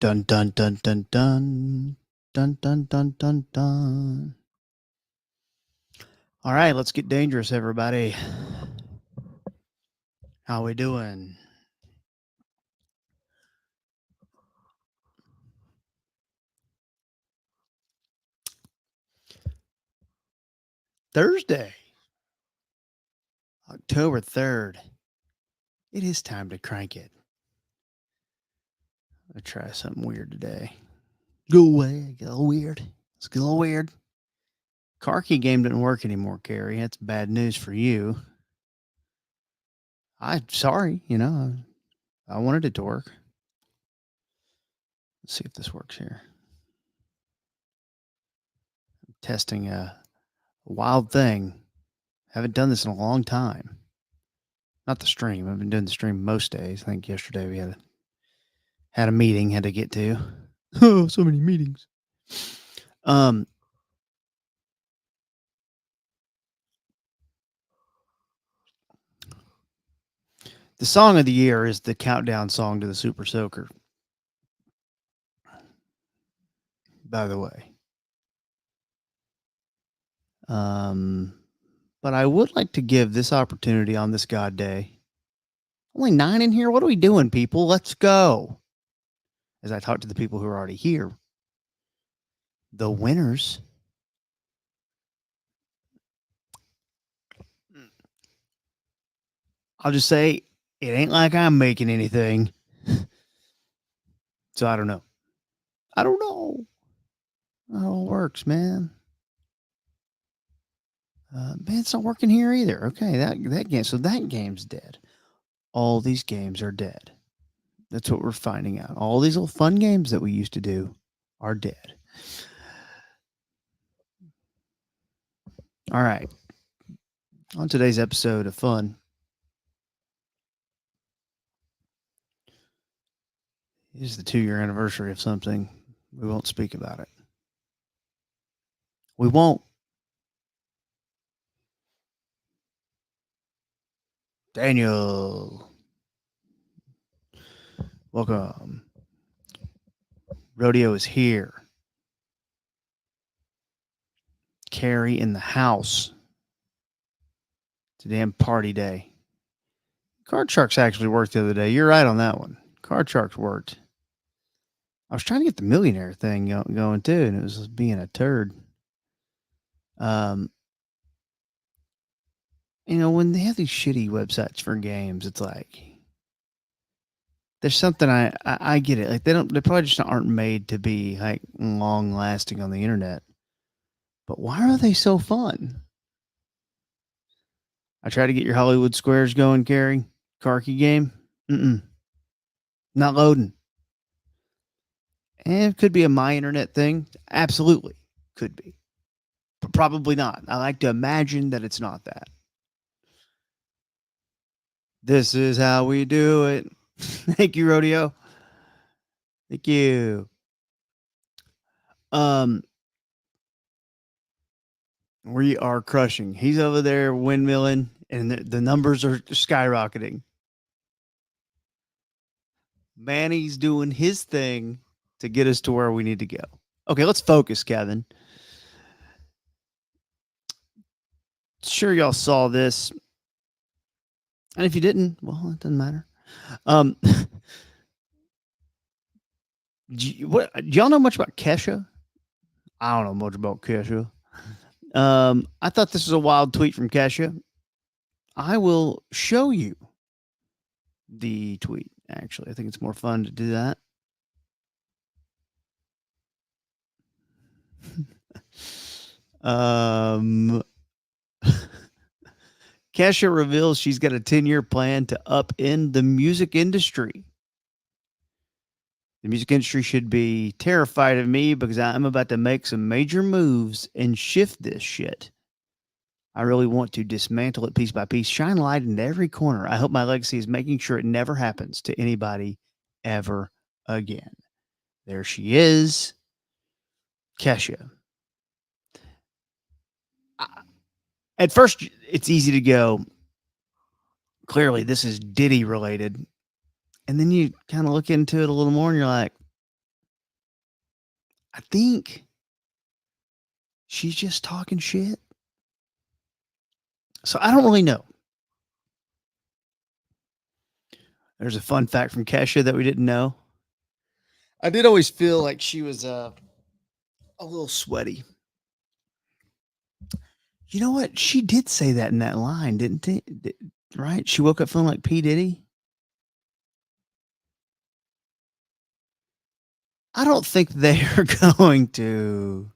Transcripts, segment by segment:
Dun dun dun dun dun. Dun dun dun dun dun. All right, let's get dangerous, everybody. How we doing? Thursday, October 3rd. It is time to crank it. I'm going to try something weird today. Go away. Get a little weird. Let's get a little weird. Car key game didn't work anymore, Carrie. That's bad news for you. I'm sorry, I wanted it to work. Let's see if this works here. I'm testing a wild thing. Haven't done this in a long time. Not the stream. I've been doing the stream most days. I think yesterday we had a meeting had to get to. Oh, so many meetings. The song of the year is the countdown song to the Super Soaker. By the way. But I would like to give this opportunity on this God Day. Only 9 in here. What are we doing, people? Let's go. As I talk to the people who are already here, the winners. I'll just say it ain't like I'm making anything. So I don't know. I don't know how it works, man. Man, it's not working here either. Okay, that game. So that game's dead. All these games are dead. That's what we're finding out. All these little fun games that we used to do are dead. All right. On today's episode of fun, it is the 2-year anniversary of something. We won't speak about it. We won't. Daniel. Welcome. Rodeo is here. Carrie in the house. It's a damn party day. Card Sharks actually worked the other day. You're right on that one. Card Sharks worked. I was trying to get the millionaire thing going too, and it was being a turd. When they have these shitty websites for games, it's like there's something I get it. Like they probably just aren't made to be like long lasting on the internet. But why are they so fun? I try to get your Hollywood Squares going, Carrie. Carkey game. Not loading. And it could be a my internet thing. Absolutely. Could be. But probably not. I like to imagine that it's not that. This is how we do it. Thank you, Rodeo. Thank you. We are crushing. He's over there windmilling, and the numbers are skyrocketing. Manny's doing his thing to get us to where we need to go. Okay, let's focus, Kevin. Sure, y'all saw this. And if you didn't, well, it doesn't matter. Do y'all know much about Kesha? I don't know much about Kesha. I thought this was a wild tweet from Kesha. I will show you the tweet, actually. I think it's more fun to do that. Kesha reveals she's got a 10-year plan to upend the music industry. The music industry should be terrified of me because I'm about to make some major moves and shift this shit. I really want to dismantle it piece by piece, shine light into every corner. I hope my legacy is making sure it never happens to anybody ever again. There she is, Kesha. At first, it's easy to go, clearly, this is Diddy related. And then you kind of look into it a little more and you're like, I think she's just talking shit. So I don't really know. There's a fun fact from Kesha that we didn't know. I did always feel like she was a little sweaty. You know what? She did say that in that line, didn't it? Right? She woke up feeling like P. Diddy. I don't think they are going to.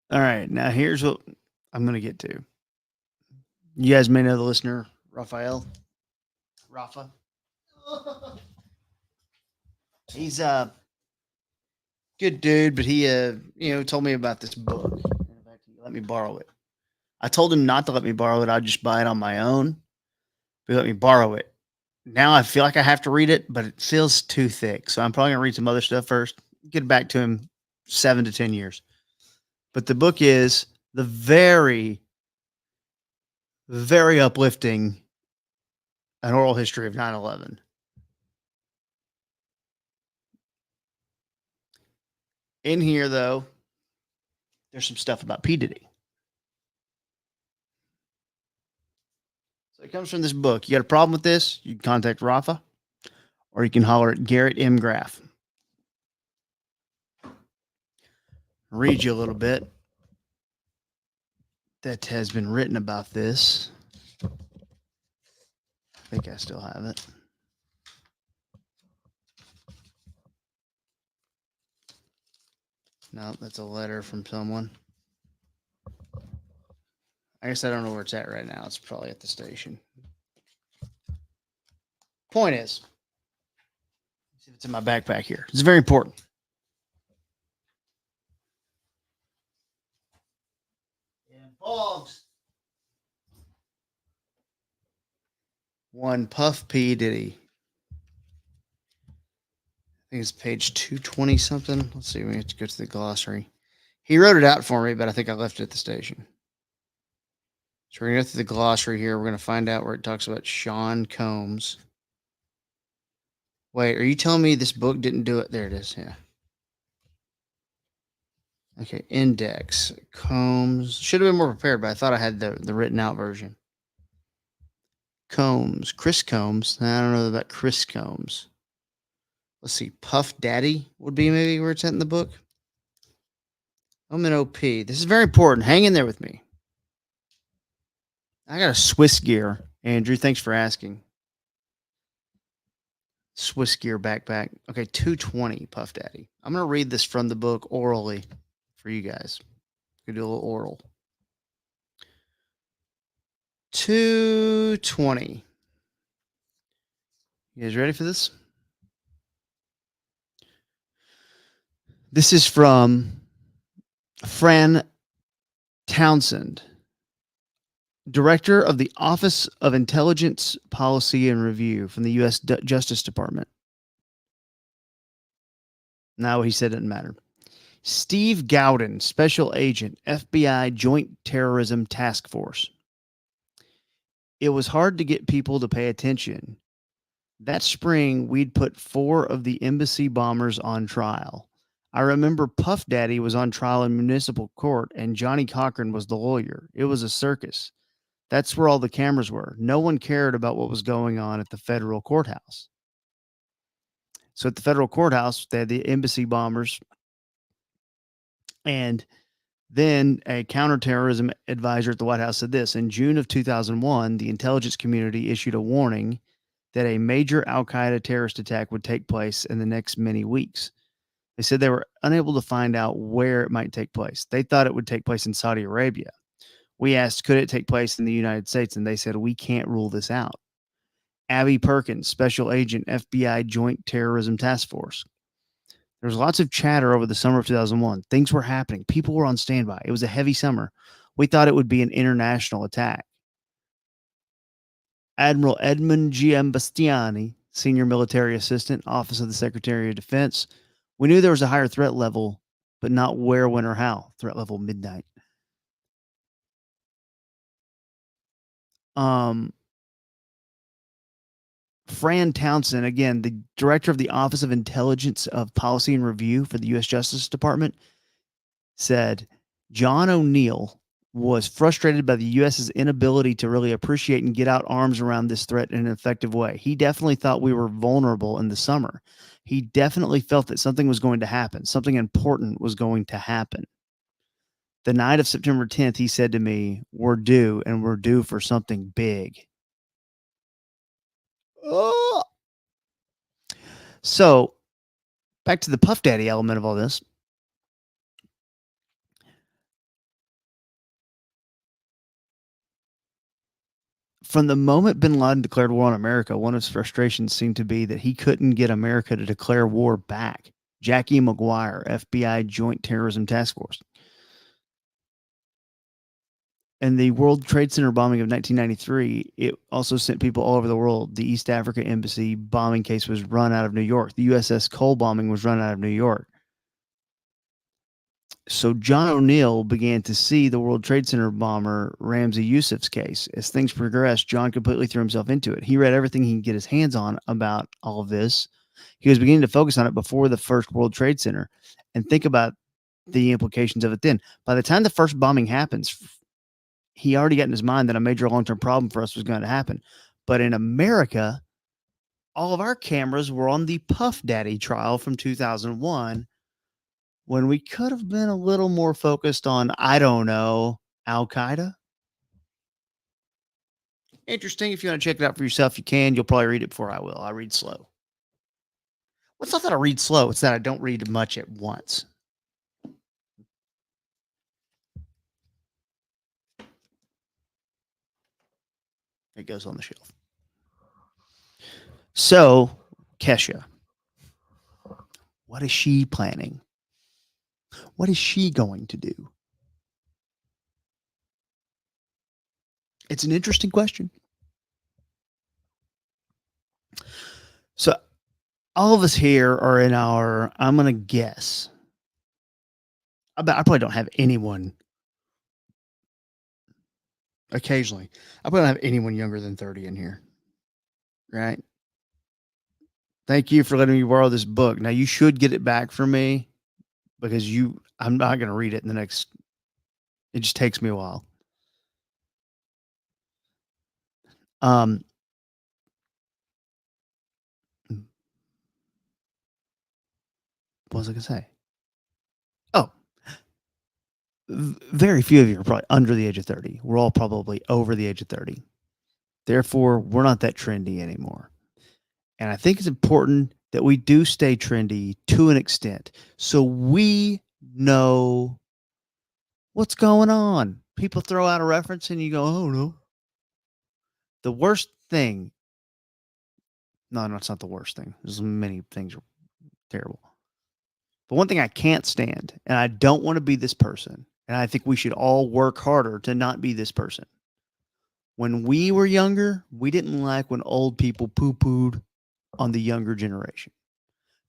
All right. Now, here's what I'm going to get to. You guys may know the listener, Raphael. Rafa. He's a good dude, but he, told me about this book. In fact, he let me borrow it. I told him not to let me borrow it. I'd just buy it on my own. But he let me borrow it. Now I feel like I have to read it, but it feels too thick. So I'm probably gonna read some other stuff first. Get back to him 7 to 10 years. But the book is the very, very uplifting an oral history of 9/11. In here, though, there's some stuff about P. Diddy. So it comes from this book. You got a problem with this? You can contact Rafa, or you can holler at Garrett M. Graff. Read you a little bit that has been written about this. I think I still have it. No, that's a letter from someone. I guess I don't know where it's at right now. It's probably at the station. Point is, see if it's in my backpack here. It's very important. It involves one Puff P. Diddy. I think it's page 220 something. Let's see. We have to go to the glossary. He wrote it out for me, but I think I left it at the station. So we're going to go through the glossary here. We're going to find out where it talks about Sean Combs. Wait, are you telling me this book didn't do it? There it is. Yeah. Okay, index. Combs. Should have been more prepared, but I thought I had the written out version. Combs. Chris Combs. I don't know about Chris Combs. Let's see. Puff Daddy would be maybe where it's at in the book. I'm an OP. This is very important. Hang in there with me. I got a Swiss gear. Andrew, thanks for asking. Swiss gear backpack. Okay, 220 Puff Daddy. I'm going to read this from the book orally for you guys. We do a little oral. 220. You guys ready for this? This is from Fran Townsend, Director of the Office of Intelligence Policy and Review from the U.S. Justice Department. Now, what he said didn't matter. Steve Gowden, Special Agent, FBI Joint Terrorism Task Force. It was hard to get people to pay attention. That spring, we'd put 4 of the embassy bombers on trial. I remember Puff Daddy was on trial in municipal court, and Johnny Cochran was the lawyer. It was a circus. That's where all the cameras were. No one cared about what was going on at the federal courthouse. So at the federal courthouse, they had the embassy bombers. And then a counterterrorism advisor at the White House said this: in June of 2001, the intelligence community issued a warning that a major al-Qaeda terrorist attack would take place in the next many weeks. They said they were unable to find out where it might take place. They thought it would take place in Saudi Arabia. We asked, could it take place in the United States? And they said, we can't rule this out. Abby Perkins, Special Agent, FBI Joint Terrorism Task Force. There was lots of chatter over the summer of 2001. Things were happening. People were on standby. It was a heavy summer. We thought it would be an international attack. Admiral Edmund G. M. Bastiani, Senior Military Assistant, Office of the Secretary of Defense. We knew there was a higher threat level, but not where, when, or how. Threat level midnight. Fran Townsend, again, the director of the Office of Intelligence of Policy and Review for the U.S. Justice Department, said John O'Neill was frustrated by the U.S.'s inability to really appreciate and get out arms around this threat in an effective way. He definitely thought we were vulnerable in the summer. He definitely felt that something was going to happen, something important was going to happen. The night of September 10th, he said to me, "We're due, and we're due for something big." Oh. So, back to the Puff Daddy element of all this. From the moment bin Laden declared war on America, one of his frustrations seemed to be that he couldn't get America to declare war back. Jackie McGuire, FBI Joint Terrorism Task Force. And the World Trade Center bombing of 1993, it also sent people all over the world. The East Africa Embassy bombing case was run out of New York. The USS Cole bombing was run out of New York. So John O'Neill began to see the World Trade Center bomber Ramzi Yousef's case. As things progressed, John completely threw himself into it. He read everything he could get his hands on about all of this. He was beginning to focus on it before the first World Trade Center and think about the implications of it then. By the time the first bombing happens, he already got in his mind that a major long-term problem for us was going to happen. But in America, all of our cameras were on the Puff Daddy trial from 2001, when we could have been a little more focused on, I don't know, Al Qaeda. Interesting. If you want to check it out for yourself, you can. You'll probably read it before I will. I read slow. Well, it's not that I read slow, it's that I don't read much at once. It goes on the shelf. So, Kesha, what is she planning? What is she going to do? It's an interesting question. So, all of us here are in our, I'm going to guess, I probably don't have anyone, occasionally, I probably don't have anyone younger than 30 in here, right? Thank you for letting me borrow this book. Now, you should get it back from me because I'm not going to read it in the next, it just takes me a while. Um, what was I going to say? Oh, very few of you are probably under the age of 30. We're all probably over the age of 30. Therefore, we're not that trendy anymore. And I think it's important that we do stay trendy to an extent so we know what's going on. People throw out a reference and you go, oh no. The worst thing, no, it's not the worst thing. There's many things are terrible. But one thing I can't stand, and I don't want to be this person, and I think we should all work harder to not be this person. When we were younger, we didn't like when old people poo-pooed on the younger generation.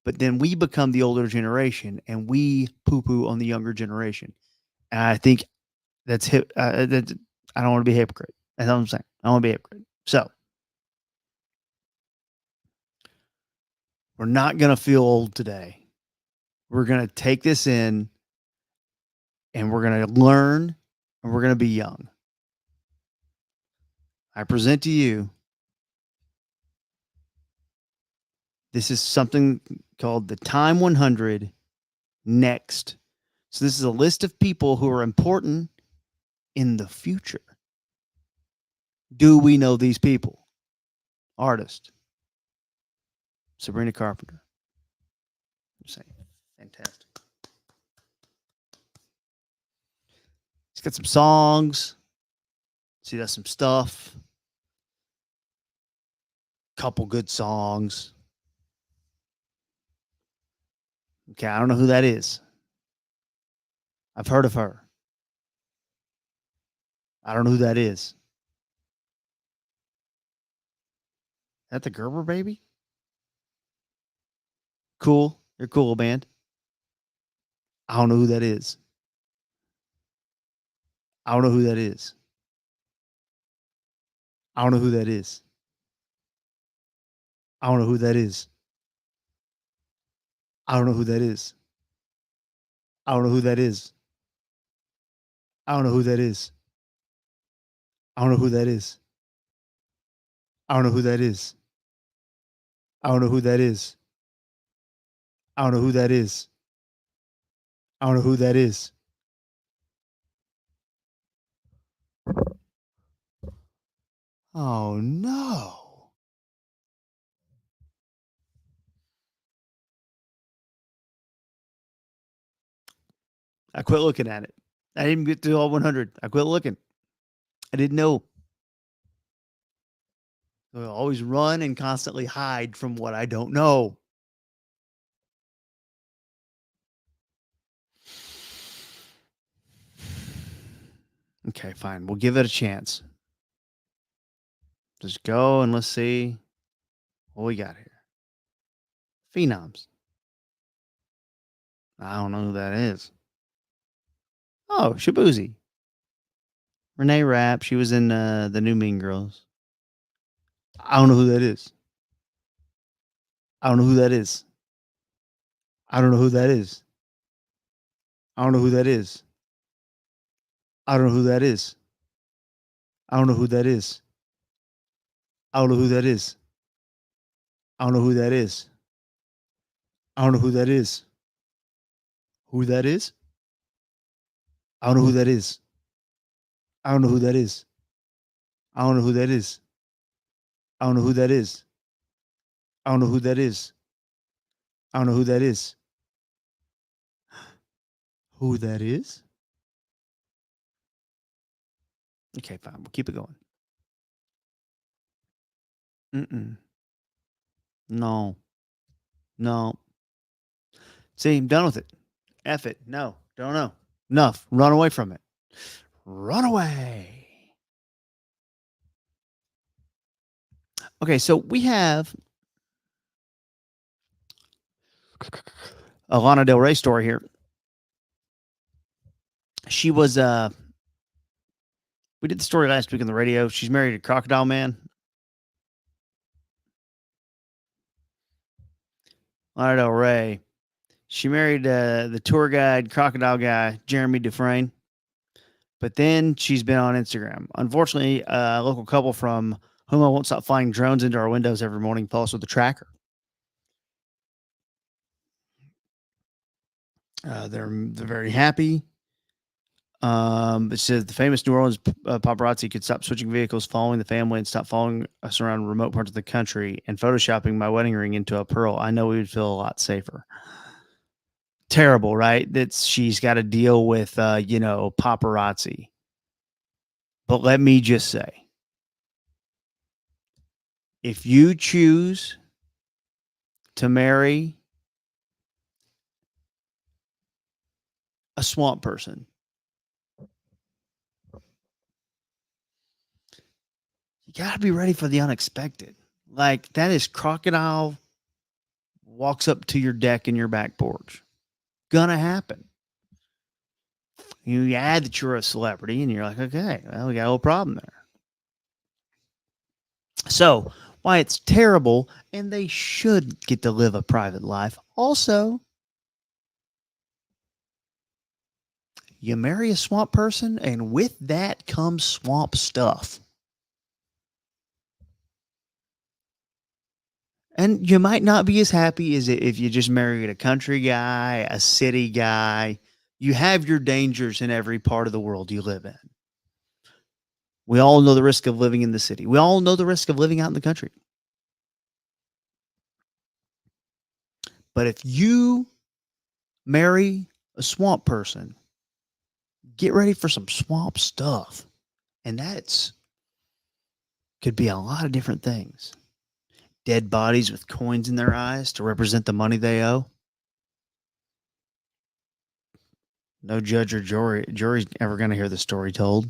But then we become the older generation and we poo-poo on the younger generation. And I think that's I don't want to be a hypocrite. That's what I'm saying. I don't want to be a hypocrite. So we're not going to feel old today. We're going to take this in and we're going to learn and we're going to be young. I present to you, this is something called the Time 100 Next. So this is a list of people who are important in the future. Do we know these people? Artist, Sabrina Carpenter. Fantastic. He's got some songs. She does some stuff. Couple good songs. Okay, I don't know who that is. I've heard of her. I don't know who that is. Is that the Gerber baby? Cool. They're cool band. I don't know who that is. I don't know who that is. I don't know who that is. I don't know who that is. I don't know who that is. I don't know who that is. I don't know who that is. I don't know who that is. I don't know who that is. I don't know who that is. I don't know who that is. I don't know who that is. Oh no. I quit looking at it. I didn't get to all 100. I quit looking. I didn't know. I always run and constantly hide from what I don't know. Okay, fine. We'll give it a chance. Just go and let's see what we got here. Phenoms. I don't know who that is. Oh, Shabuzi. Renee Rapp. She was in the new Mean Girls. I don't know who that is. I don't know who that is. I don't know who that is. I don't know who that is. I don't know who that is. I don't know who that is. I don't know who that is. I don't know who that is. I don't know who that is. Who that is? I don't know who that is. I don't know who that is. I don't know who that is. I don't know who that is. I don't know who that is. I don't know who that is. Who that is? Okay, fine. We'll keep it going. Mm-mm. No. No. See, I'm done with it. F it. No. Don't know. Enough. Run away from it. Run away. Okay, so we have a Lana Del Rey story here. She was we did the story last week on the radio. She's married to Crocodile Man. Lana Del Rey. She married the tour guide, crocodile guy, Jeremy Dufresne. But then she's been on Instagram. Unfortunately, a local couple from whom I won't stop flying drones into our windows every morning follow us with a tracker. They're very happy. It says the famous New Orleans paparazzi could stop switching vehicles following the family and stop following us around remote parts of the country and photoshopping my wedding ring into a pearl. I know we would feel a lot safer. Terrible, right? That she's got to deal with, paparazzi. But let me just say, if you choose to marry a swamp person, you got to be ready for the unexpected. Like that is crocodile walks up to your deck in your back porch. Gonna happen. You add that you're a celebrity and you're like, okay, well, we got a little problem there. So, why it's terrible and they should get to live a private life. Also, you marry a swamp person and with that comes swamp stuff. And you might not be as happy as if you just married a country guy, a city guy. You have your dangers in every part of the world you live in. We all know the risk of living in the city. We all know the risk of living out in the country. But if you marry a swamp person, get ready for some swamp stuff. And that's could be a lot of different things. Dead bodies with coins in their eyes to represent the money they owe. No judge or jury's ever going to hear the story told.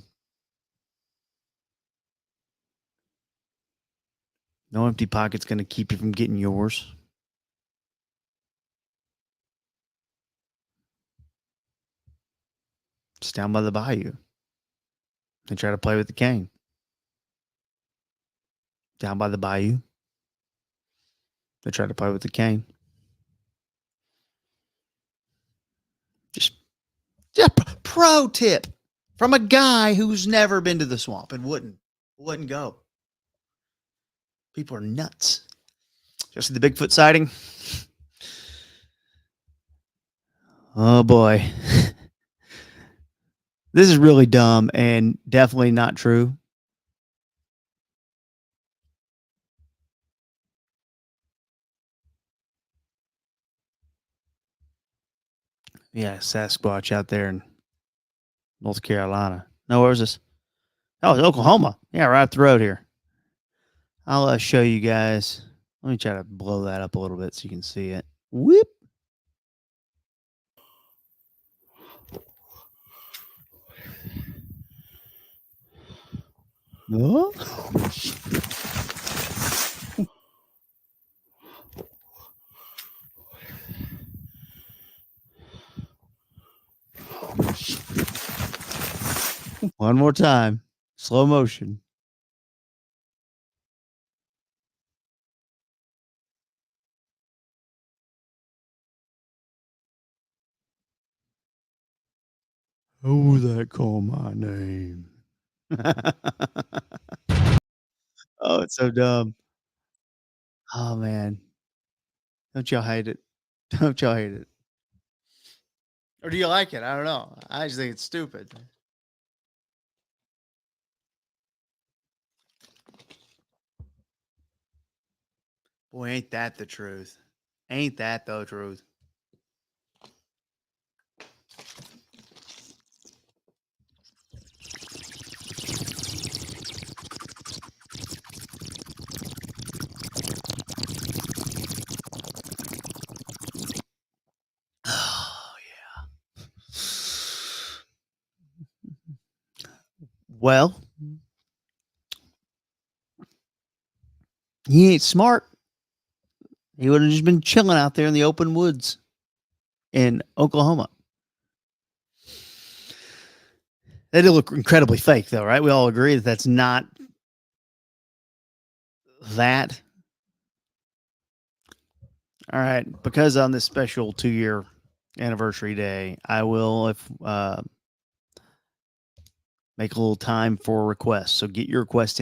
No empty pocket's going to keep you from getting yours. Just down by the bayou. They try to play with the cane. Down by the bayou. They tried to play with the cane. Just, just pro tip from a guy who's never been to the swamp and wouldn't go. People are nuts. Just the Bigfoot sighting. Oh boy. This is really dumb and definitely not true. Yeah, Sasquatch out there in North Carolina. No, where was this? Oh, it's Oklahoma. Yeah, right up the road here. I'll show you guys. Let me try to blow that up a little bit so you can see it. Whoop. Oh. One more time. Slow motion. Who that call my name? Oh, it's so dumb. Oh man. Don't y'all hate it? Don't y'all hate it? Or do you like it? I don't know. I just think it's stupid. Boy, ain't that the truth? Ain't that the truth? Oh yeah. Well, he ain't smart. He would have just been chilling out there in the open woods in Oklahoma. That did look incredibly fake, though, right? We all agree that that's not that. All right, because on this special 2-year anniversary day, I will if make a little time for requests. So get your requests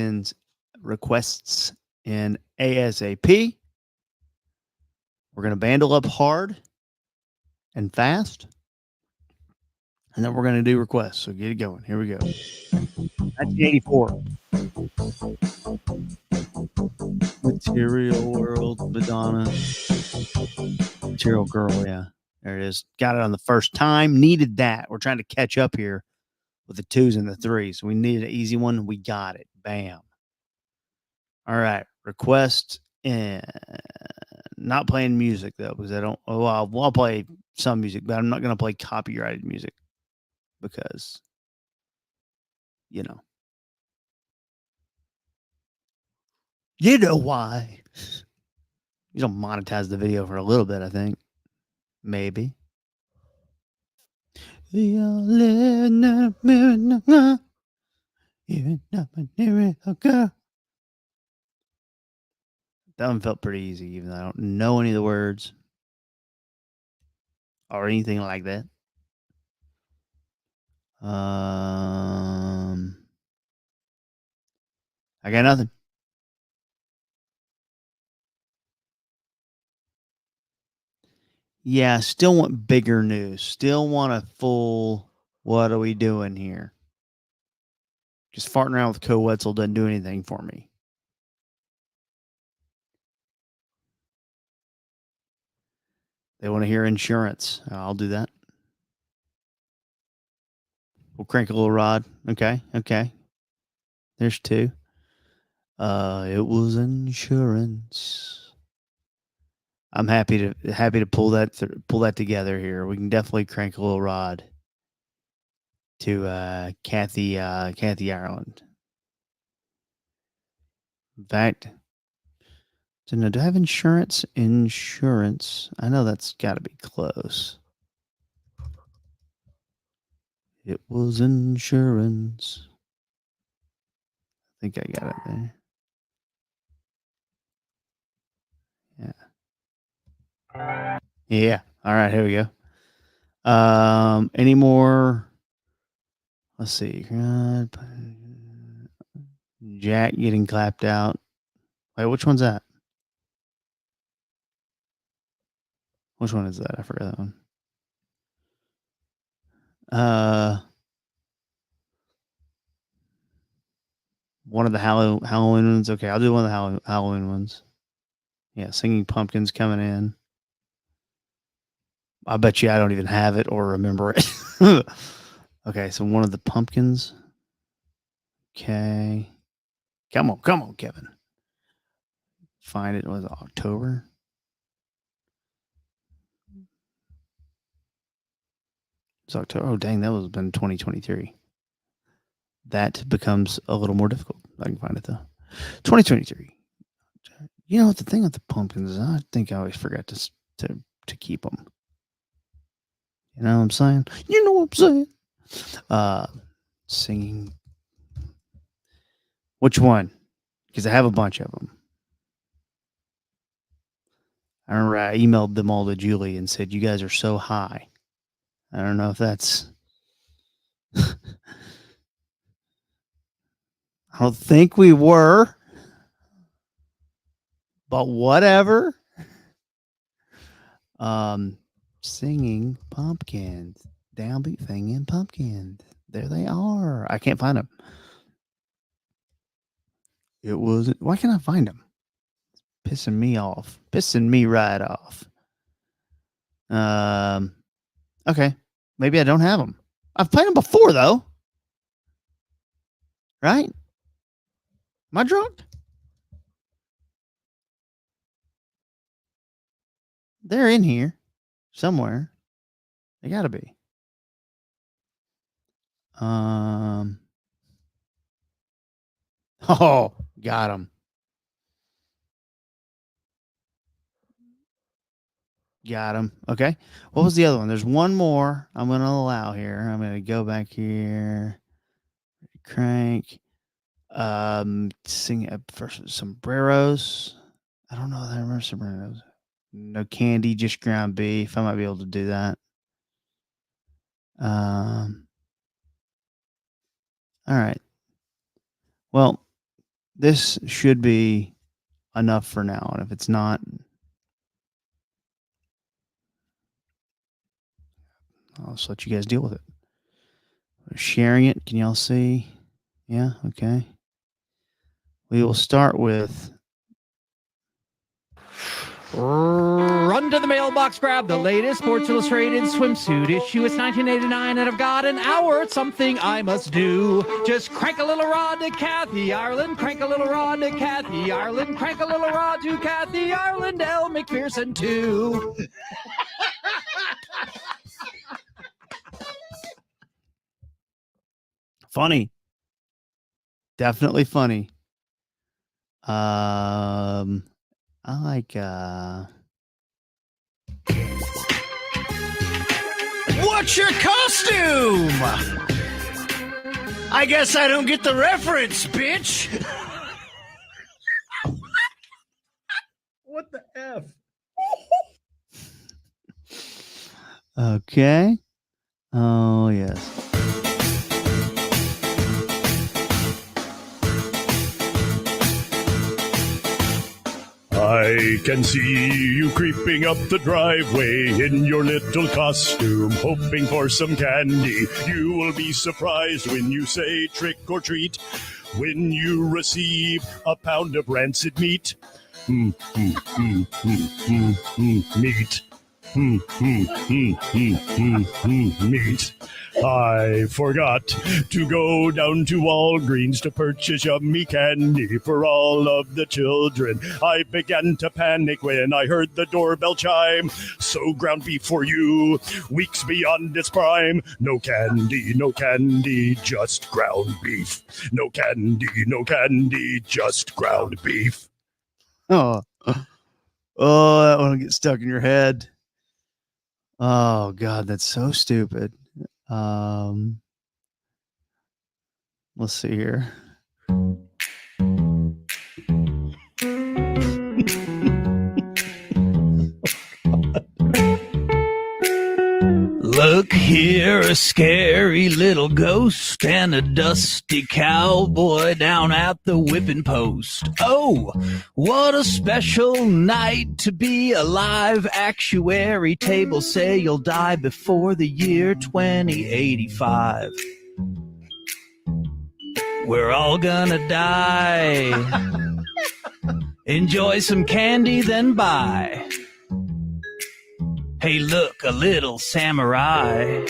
in ASAP. We're gonna bandle up hard and fast, and then we're gonna do requests. So get it going. Here we go. 1984. Material World, Madonna. Material Girl, yeah. There it is. Got it on the first time. Needed that. We're trying to catch up here with the twos and the threes. We needed an easy one. We got it. Bam. All right. Request and not playing music though, because I don't. Oh, I'll play some music, but I'm not going to play copyrighted music because, you know, why. You don't monetize the video for a little bit, I think. Maybe. That one felt pretty easy, even though I don't know any of the words or anything like that. I got nothing. Yeah, still want bigger news. Still want a full. What are we doing here? Just farting around with Co Wetzel doesn't do anything for me. They want to hear insurance. I'll do that. We'll crank a little rod. Okay. Okay. There's two. It was insurance. I'm happy to pull that together here. We can definitely crank a little rod to Kathy Ireland. In fact, do I have insurance? Insurance. I know that's got to be close. It was insurance. I think I got it there. Yeah. Yeah. All right. Here we go. Any more? Let's see. Jack getting clapped out. Wait, which one's that? Which one is that? I forgot that one. One of the Halloween ones. Okay, I'll do one of the Halloween ones. Yeah, singing pumpkins coming in. I bet you I don't even have it or remember it. Okay, so one of the pumpkins. Okay. Come on, Kevin. Find it. Was it October? It's October. Oh, dang, that was been 2023. That becomes a little more difficult. I can find it though. 2023. You know what the thing with the pumpkins is? I think I always forgot to keep them. You know what I'm saying? You know what I'm saying? Singing. Which one? Because I have a bunch of them. I remember I emailed them all to Julie and said, "You guys are so high." I don't know if that's. I don't think we were, but whatever. Singing pumpkins, downbeat singing pumpkins. There they are. I can't find them. It was. Why can't I find them? Pissing me off. Pissing me right off. Okay. Maybe I don't have them. I've played them before though. Right? Am I drunk? They're in here somewhere. They gotta be. Oh, got them. Got him. Okay. What was the other one? There's one more I'm going to allow here. I'm going to go back here. Crank. Sing first sombreros. I don't know that I remember sombreros. No candy, just ground beef. I might be able to do that. All right. Well, this should be enough for now. And if it's not, I'll just let you guys deal with it. Sharing it. Can y'all see? Yeah. Okay. We will start with. Run to the mailbox, grab the latest Sports Illustrated swimsuit issue. It's 1989, and I've got an hour. It's something I must do. Just crank a little rod to Kathy Ireland. Crank a little rod to Kathy Ireland. Crank a little rod to Kathy Ireland. Elle McPherson, too. Funny. Definitely funny. I like What's your costume? I guess I don't get the reference, bitch. What the F? Okay. Oh, yes. I can see you creeping up the driveway in your little costume, hoping for some candy. You will be surprised when you say trick or treat, when you receive a pound of rancid meat. Meat. Meat. I forgot to go down to Walgreens to purchase yummy candy for all of the children. I began to panic when I heard the doorbell chime. So ground beef for you, weeks beyond its prime. No candy, just ground beef. No candy, just ground beef. Oh, that one will get stuck in your head. Oh God, that's so stupid. Let's see here. Look here, a scary little ghost and a dusty cowboy down at the whipping post. Oh, what a special night to be alive. Actuary tables say you'll die before the year 2085. We're all gonna die. Enjoy some candy, then bye. Hey, look, a little samurai.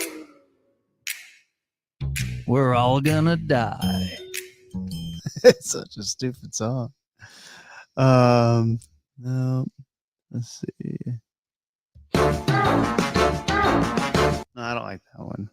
We're all gonna die. It's such a stupid song. No, let's see. No, I don't like that one.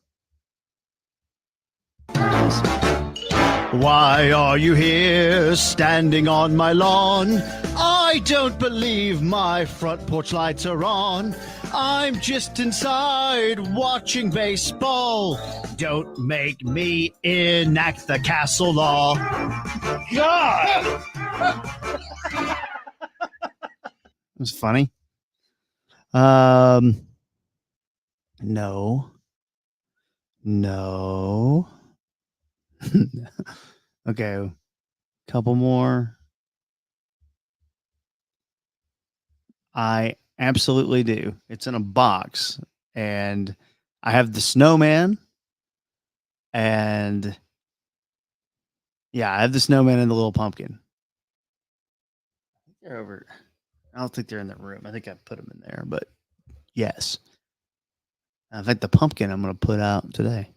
Why are you here standing on my lawn? I don't believe my front porch lights are on. I'm just inside watching baseball. Don't make me enact the castle law. God! It was funny. No. Okay, couple more. I absolutely do. It's in a box, and I have the snowman, and yeah, I have the snowman and the little pumpkin. They're over. I don't think they're in the room. I think I put them in there, but yes. In fact, the pumpkin I'm going to put out today.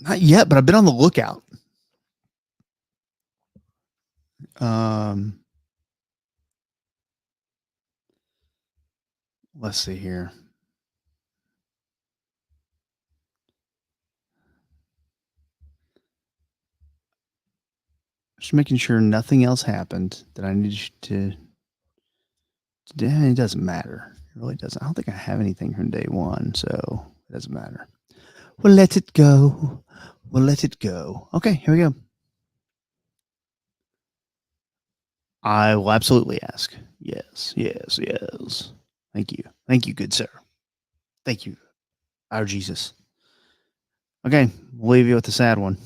Not yet, but I've been on the lookout. Let's see here. Just making sure nothing else happened that I need to. It doesn't matter. It really doesn't. I don't think I have anything from day one, so it doesn't matter. We'll let it go. We'll let it go. Okay, here we go. I will absolutely ask. Yes. Thank you. Thank you, good sir. Thank you, our Jesus. Okay, we'll leave you with the sad one.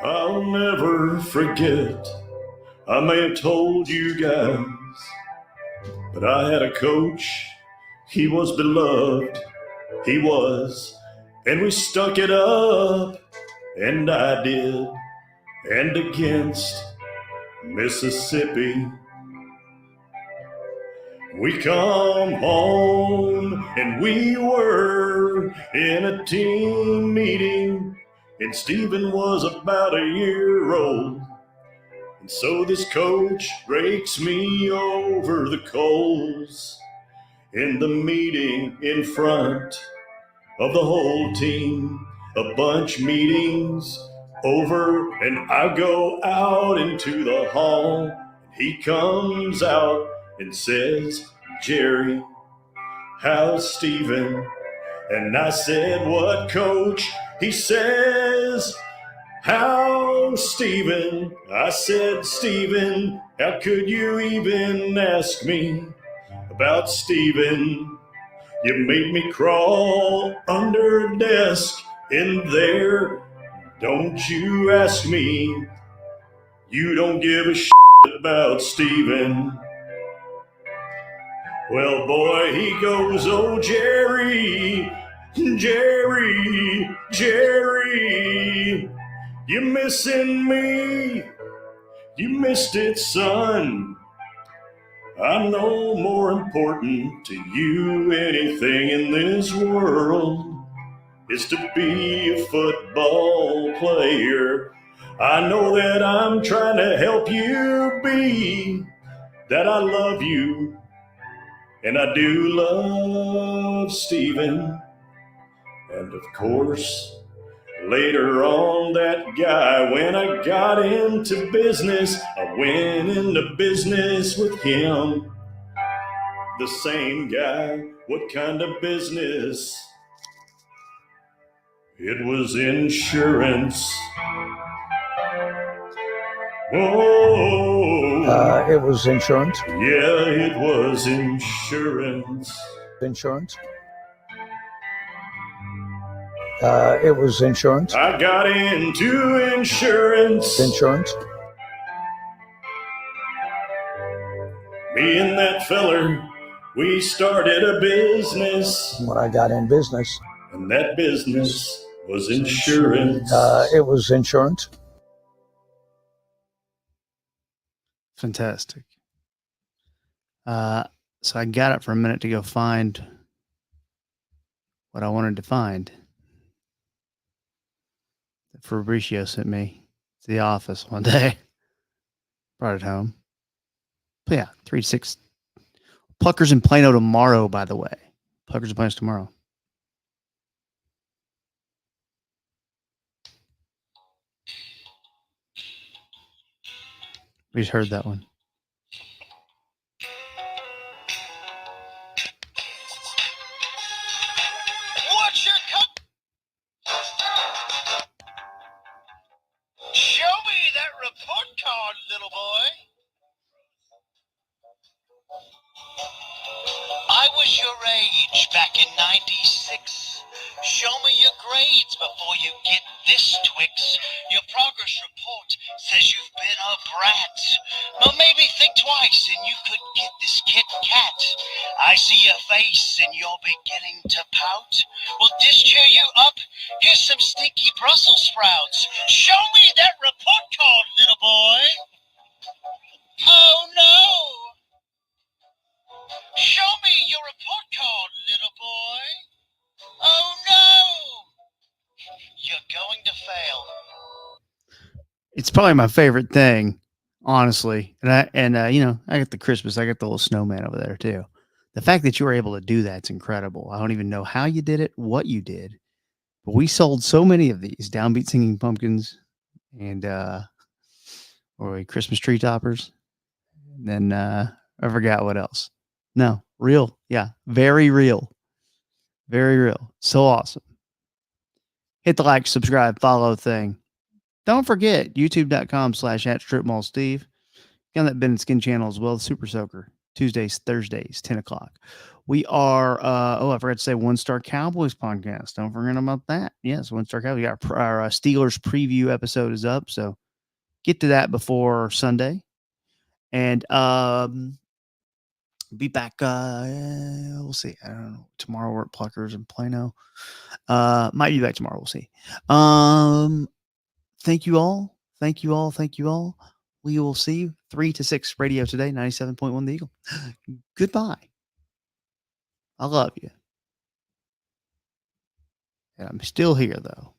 I'll never forget, I may have told you guys, but I had a coach, he was beloved, he was, and we stuck it up, and I did, and against Mississippi. We come home, and we were in a team meeting, and Stephen was about a year old. And so this coach rakes me over the coals in the meeting in front of the whole team. A bunch meetings over, and I go out into the hall. He comes out and says, "Jerry, how's Stephen?" And I said, "What, coach?" He says, "How's Stephen?" I said, "Stephen, how could you even ask me about Stephen? You made me crawl under a desk in there. Don't you ask me. You don't give a shit about Stephen." Well, boy, he goes, "Oh, Jerry, Jerry, Jerry, you missing me? You missed it, son. I know more important to you anything in this world is to be a football player. I know that I'm trying to help you be, that I love you, and I do love Stephen. And of course, Later on, that guy, when I got into business, I went into business with him. The same guy. What kind of business? It was insurance. Oh, It was insurance. yeah, it was insurance. Insurance. It was insurance. I got into insurance. Insurance. Me and that feller, we started a business, When I got in business, and that business was insurance. it was insurance. Fantastic. So I got it for a minute to go find what I wanted to find. That Fabricio sent me to the office one day. Brought it home. But yeah, 3 to 6. Pluckers in Plano tomorrow, by the way. Pluckers in Plano tomorrow. We just heard that one. What's your cup? Show me that report card, little boy. I was your age back in '96. Show me your grades before you get this Twix. Your progress report says you've been a brat. Well, maybe think twice and you could get this Kit Kat. I see your face and you're beginning to pout. Will this cheer you up? Here's some stinky Brussels sprouts. Show me that report card, little boy. Oh, no. Show me your report card, little boy. Oh, no. You're going to fail. It's probably my favorite thing, honestly. And I got the Christmas, I got the little snowman over there too. The fact that you were able to do that's incredible. I don't even know how you did it, what you did, but we sold so many of these downbeat singing pumpkins and Christmas tree toppers. And then I forgot what else. No, real. Yeah, very real. Very real. So awesome. Hit the like, subscribe, follow thing. Don't forget, youtube.com/@stripmallsteve. On that Ben and Skin channel as well, Super Soaker, Tuesdays, Thursdays, 10 o'clock. We are, I forgot to say, One Star Cowboys podcast. Don't forget about that. Yes, One Star Cowboys. We got our Steelers preview episode is up, so get to that before Sunday. And be back, we'll see. I don't know. Tomorrow we're at Pluckers in Plano. Might be back tomorrow. We'll see. Thank you all. Thank you all. Thank you all. We will see you 3 to 6 radio today, 97.1 The Eagle. Goodbye. I love you. And I'm still here, though.